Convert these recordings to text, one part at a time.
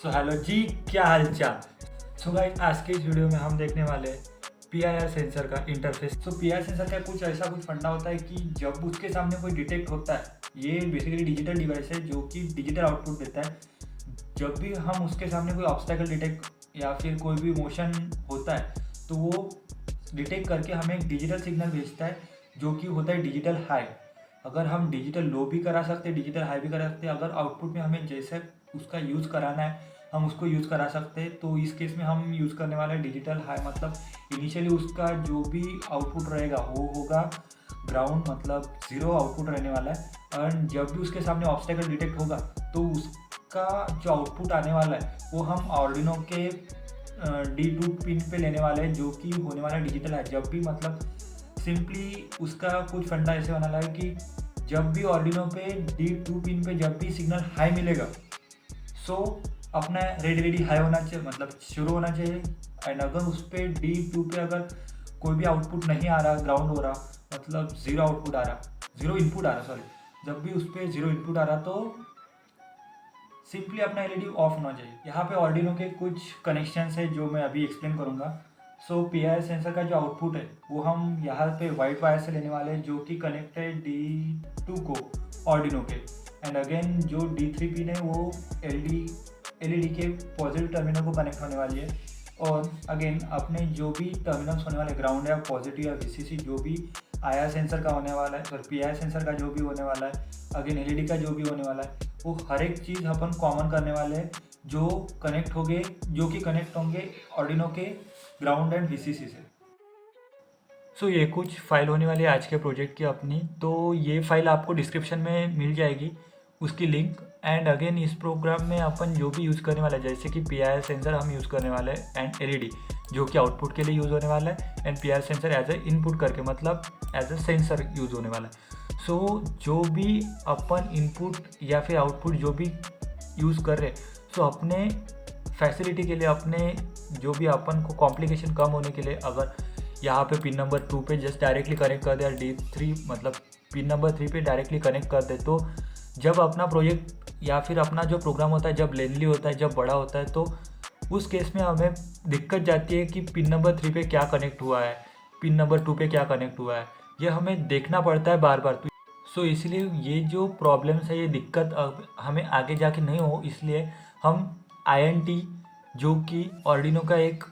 Hello जी, क्या हाल चाल। Guys, आज के इस वीडियो में हम देखने वाले PIR सेंसर का इंटरफेस। PIR सेंसर का कुछ फंडा होता है कि जब उसके सामने कोई डिटेक्ट होता है, ये बेसिकली डिजिटल डिवाइस है जो कि डिजिटल आउटपुट देता है। जब भी हम उसके सामने कोई ऑब्स्टेकल डिटेक्ट या फिर कोई भी मोशन होता है तो वो डिटेक्ट करके हमें एक डिजिटल सिग्नल भेजता है जो कि होता है डिजिटल हाई। अगर हम डिजिटल लो भी करा सकते हैं, डिजिटल हाई भी करा सकते हैं। अगर आउटपुट में हमें जैसे उसका यूज़ कराना है हम उसको यूज़ करा सकते हैं। तो इस केस में हम यूज़ करने वाले हैं डिजिटल हाई। मतलब इनिशियली उसका जो भी आउटपुट रहेगा वो होगा ग्राउंड, मतलब ज़ीरो आउटपुट रहने वाला है। और जब भी उसके सामने ऑब्स्टेकल डिटेक्ट होगा तो उसका जो आउटपुट आने वाला है वो हम आर्डिनो के D2 पिन पे लेने वाले हैं जो कि होने वाला डिजिटल है। जब भी मतलब सिंपली उसका कुछ फंडा ऐसे बनाना है कि जब भी आर्डिनो पे D2 पिन पे जब भी सिग्नल हाई मिलेगा सो अपना रेडी हाई होना चाहिए, मतलब शुरू होना चाहिए। एंड अगर उस पर D2 पे अगर कोई भी आउटपुट नहीं आ रहा, ग्राउंड हो रहा, मतलब ज़ीरो आउटपुट आ रहा, ज़ीरो इनपुट आ रहा, सॉरी, जब भी उस पर ज़ीरो इनपुट आ रहा तो सिंपली अपना LED ऑफ होना चाहिए। यहाँ पे ऑर्डिनो के कुछ कनेक्शंस है जो मैं अभी एक्सप्लेन करूँगा। PIR सेंसर का जो आउटपुट है वो हम यहाँ पे वाइट वायर से लेने वाले हैं जो कि कनेक्ट है D2 को ऑर्डिनो के। एंड अगेन जो D3 पिन है वो LED के पॉजिटिव टर्मिनल को कनेक्ट होने वाली है। और अगेन अपने जो भी टर्मिनल्स होने वाले, ग्राउंड या पॉजिटिव या VCC जो भी IR सेंसर का होने वाला है, सॉरी PIR सेंसर का जो भी होने वाला है, अगेन LED का जो भी होने वाला है, वो हर एक चीज़ अपन कॉमन करने वाले हैं जो कनेक्ट होंगे ऑर्डिनो के ग्राउंड एंड VCC से। ये कुछ फाइल होने वाली है आज के प्रोजेक्ट की अपनी। तो ये फाइल आपको डिस्क्रिप्शन में मिल जाएगी, उसकी लिंक। एंड अगेन इस प्रोग्राम में अपन जो भी यूज़ करने वाला है, जैसे कि PIR सेंसर हम यूज़ करने वाले हैं एंड LED जो कि आउटपुट के लिए यूज़ होने वाला है, and PIR sensor as a input करके, मतलब एज ए सेंसर यूज़ होने वाला है। जो भी अपन इनपुट या फिर आउटपुट जो भी यूज़ कर रहे, अपने फैसिलिटी के लिए, अपने जो भी अपन को कॉम्प्लिकेशन कम होने के लिए, अगर यहाँ पे पिन नंबर 2 पे जस्ट डायरेक्टली कनेक्ट कर दे, या D3 मतलब पिन नंबर 3 पे डायरेक्टली कनेक्ट कर दे, तो जब अपना प्रोजेक्ट या फिर अपना जो प्रोग्राम होता है जब लेंथली होता है, जब बड़ा होता है, तो उस केस में हमें दिक्कत जाती है कि पिन नंबर 3 पे क्या कनेक्ट हुआ है, पिन नंबर 2 पे क्या कनेक्ट हुआ है, ये हमें देखना पड़ता है बार बार। तो इसलिए ये जो प्रॉब्लम्स है, ये दिक्कत हमें आगे जाके नहीं हो, इसलिए हम INT जो कि ऑर्डिनो का एक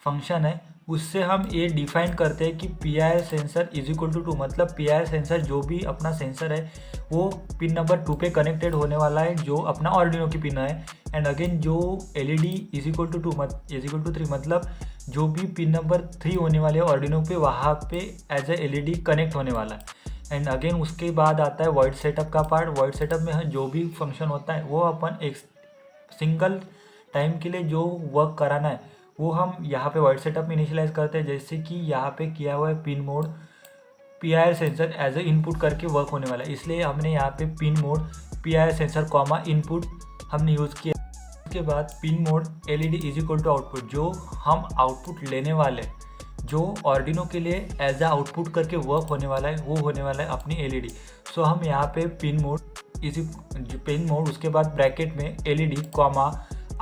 फंक्शन है उससे हम ये डिफाइन करते हैं कि PIR sensor is equal to 2, मतलब PIR सेंसर जो भी अपना सेंसर है वो पिन नंबर 2 पे कनेक्टेड होने वाला है जो अपना ऑर्डिनो की पिन है। एंड अगेन जो LED इज इक्वल टू 3, मतलब जो भी पिन नंबर 3 होने वाले है ऑर्डिनो पे, वहाँ पे एज ए LED कनेक्ट होने वाला है। एंड अगेन उसके बाद आता है वॉइड सेटअप का पार्ट। वॉइड सेटअप में जो भी फंक्शन होता है वो अपन एक सिंगल टाइम के लिए जो वर्क कराना है वो हम यहाँ पे वॉइड सेटअप में इनिशियलाइज करते हैं। जैसे कि यहाँ पे किया हुआ है pin mode PIR sensor as a input करके वर्क होने वाला है, इसलिए हमने यहाँ पे pin mode PIR sensor comma input हमने यूज़ किया। उसके बाद pin mode LED is equal to output, जो हम आउटपुट लेने वाले, जो ऑर्डिनो के लिए एज ए आउटपुट करके वर्क होने वाला है, वो होने वाला है अपनी LED। हम यहाँ पे पिन मोड उसके बाद ब्रैकेट में LED कॉमा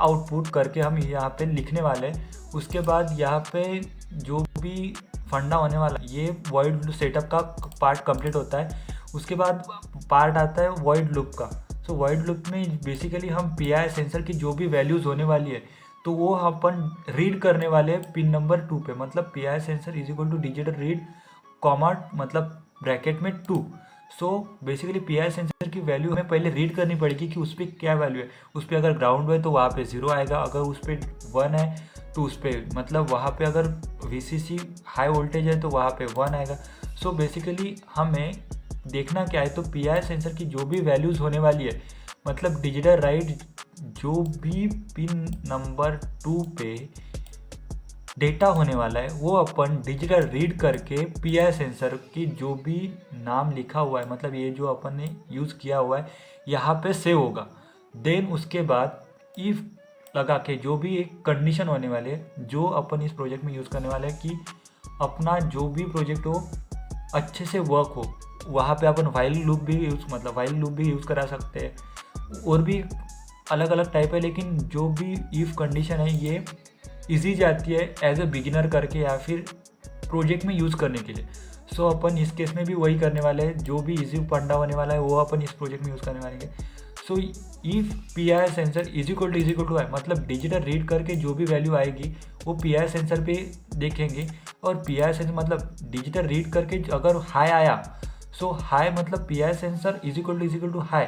आउटपुट करके हम यहाँ पे लिखने वाले हैं। उसके बाद यहाँ पे जो भी फंडा होने वाला, ये वॉइड सेटअप का पार्ट कंप्लीट होता है। उसके बाद पार्ट आता है वॉइड लूप का। वॉइड लूप में बेसिकली हम PIR सेंसर की जो भी वैल्यूज़ होने वाली है तो वो अपन रीड करने वाले हैं पिन नंबर 2 पे, मतलब PIR sensor is equal to digital read comma मतलब ब्रैकेट में 2। बेसिकली PIR सेंसर की वैल्यू हमें पहले रीड करनी पड़ेगी कि उस पर क्या वैल्यू है। उस पर अगर ग्राउंड है तो वहाँ पे 0 आएगा, अगर उस पर 1 है तो उस पर मतलब वहाँ पे अगर VCC हाई वोल्टेज है तो वहाँ पे 1 आएगा। बेसिकली हमें देखना क्या है, तो PIR सेंसर की जो भी वैल्यूज़ होने वाली है, मतलब डिजिटल राइट जो भी पिन नंबर 2 पे डेटा होने वाला है वो अपन डिजिटल रीड करके PIR सेंसर की जो भी नाम लिखा हुआ है, मतलब ये जो अपन ने यूज़ किया हुआ है, यहाँ पे सेव होगा। देन उसके बाद इफ़ लगा के जो भी एक कंडीशन होने वाले है जो अपन इस प्रोजेक्ट में यूज़ करने वाले हैं कि अपना जो भी प्रोजेक्ट हो अच्छे से वर्क हो, वहाँ पे अपन वाइल लूप भी यूज़ करा सकते हैं। और भी अलग अलग टाइप है, लेकिन जो भी इफ़ कंडीशन है ये इजी जाती है एज ए बिगिनर करके या फिर प्रोजेक्ट में यूज़ करने के लिए। सो अपन इस केस में भी वही करने वाले हैं, जो भी इजी फंडा होने वाला है वो अपन इस प्रोजेक्ट में यूज़ करने वाले हैं। So if P I R sensor is equal to I, मतलब डिजिटल रीड करके जो भी वैल्यू आएगी वो पी आई आर सेंसर पे देखेंगे, और पी आई आर सेंसर मतलब डिजिटल रीड करके अगर हाई आया, सो हाई मतलब P I R sensor is equal to high.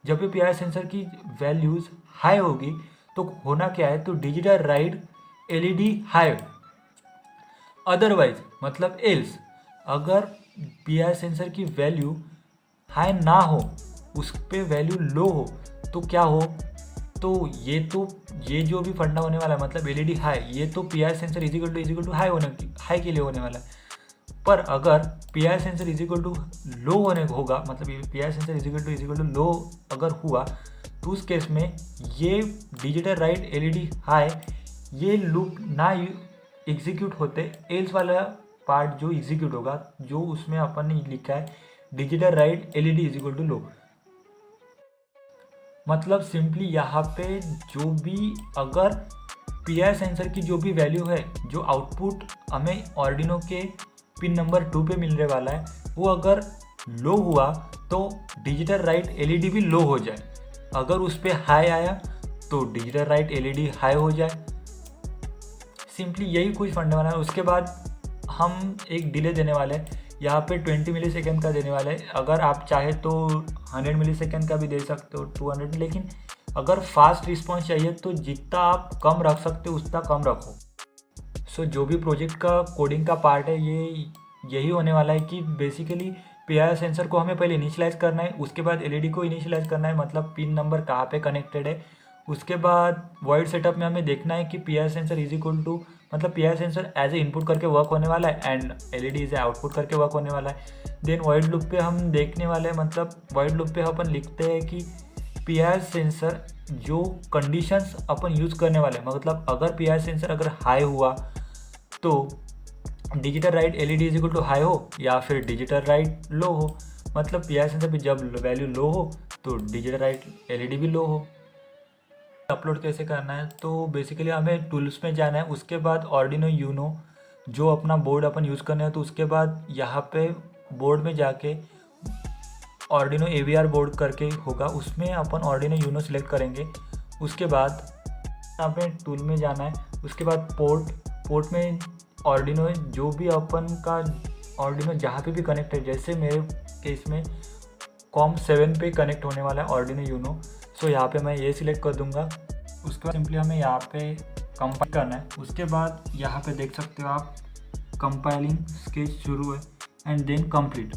जब भी पी आई आर सेंसर की वैल्यूज़ हाई होगी तो होना क्या है, तो digital write LED high. Otherwise मतलब एल्स, अगर पी आई सेंसर की वैल्यू हाई ना हो, उस पे वैल्यू लो हो, तो क्या हो, तो ये जो भी फंडा होने वाला है मतलब एलईडी हाई, ये तो P I sensor is equal to high के लिए होने वाला है। पर अगर P I sensor is equal to low होने होगा, मतलब P I sensor is equal to low अगर हुआ, तो उस केस में ये डिजिटल राइट एलईडी हाई ये लूप ना एग्जीक्यूट होते, एल्स वाला पार्ट जो एग्जीक्यूट होगा, जो उसमें अपन ने लिखा है digital write LED is equal to लो। मतलब सिंपली यहाँ पे जो भी अगर पी आई सेंसर की जो भी वैल्यू है, जो आउटपुट हमें आर्डिनो के पिन नंबर 2 पे मिलने वाला है, वो अगर लो हुआ तो डिजिटल राइट एलईडी भी लो हो जाए। अगर उस पर हाई आया तो डिजिटल राइट एलईडी हाई हो जाए। सिंपली यही कुछ फंडा वाला है। उसके बाद हम एक डिले देने वाले हैं, यहाँ पे 20 मिली सेकेंड का देने वाले हैं। अगर आप चाहे तो 100 मिली सेकेंड का भी दे सकते हो, 200, लेकिन अगर फास्ट रिस्पॉन्स चाहिए तो जितना आप कम रख सकते हो उतना कम रखो। सो जो भी प्रोजेक्ट का कोडिंग का पार्ट है ये यही होने वाला है कि basically P I R sensor को हमें पहले इनिशियलाइज़ करना है, उसके बाद एलईडी को इनिशियलाइज़ करना है, मतलब पिन नंबर कहाँ पे कनेक्टेड है। उसके बाद वॉइड सेटअप में हमें देखना है कि P I R sensor is equal to, मतलब P I R sensor as a input करके वर्क होने वाला है and LED is a output करके वर्क होने वाला है। देन वॉइड लूप पे हम देखने वाले हैं, मतलब वॉइड लूप पे अपन लिखते हैं कि पी आई आर सेंसर जो कंडीशंस अपन यूज़ करने वाले हैं, मतलब अगर पी आई आर सेंसर अगर हाई हुआ तो digital write LED is equal to high हो, या फिर डिजिटल राइट लो हो। मतलब पी आई आर सेंसर पे जब वैल्यू लो हो तो डिजिटल राइट एलईडी भी लो हो। अपलोड कैसे करना है, तो बेसिकली हमें टूल्स में जाना है, उसके बाद आर्डिनो यूनो जो अपना बोर्ड अपन यूज़ करना है, तो उसके बाद यहाँ पे बोर्ड में जाके आर्डिनो AVR बोर्ड करके होगा, उसमें अपन आर्डिनो यूनो सिलेक्ट करेंगे। उसके बाद यहाँ पे टूल में जाना है, उसके बाद पोर्ट में आर्डिनो जो भी अपन का आर्डिनो जहाँ पे भी कनेक्ट है, जैसे मेरे केस में COM7 पे कनेक्ट होने वाला है आर्डिनो यूनो। सो यहाँ पे मैं ये सिलेक्ट कर दूंगा। उसके बाद सिंपली हमें यहाँ पे कंपाइल करना है। उसके बाद यहाँ पे देख सकते हो आप कंपाइलिंग स्केच शुरू है एंड देन कंप्लीट।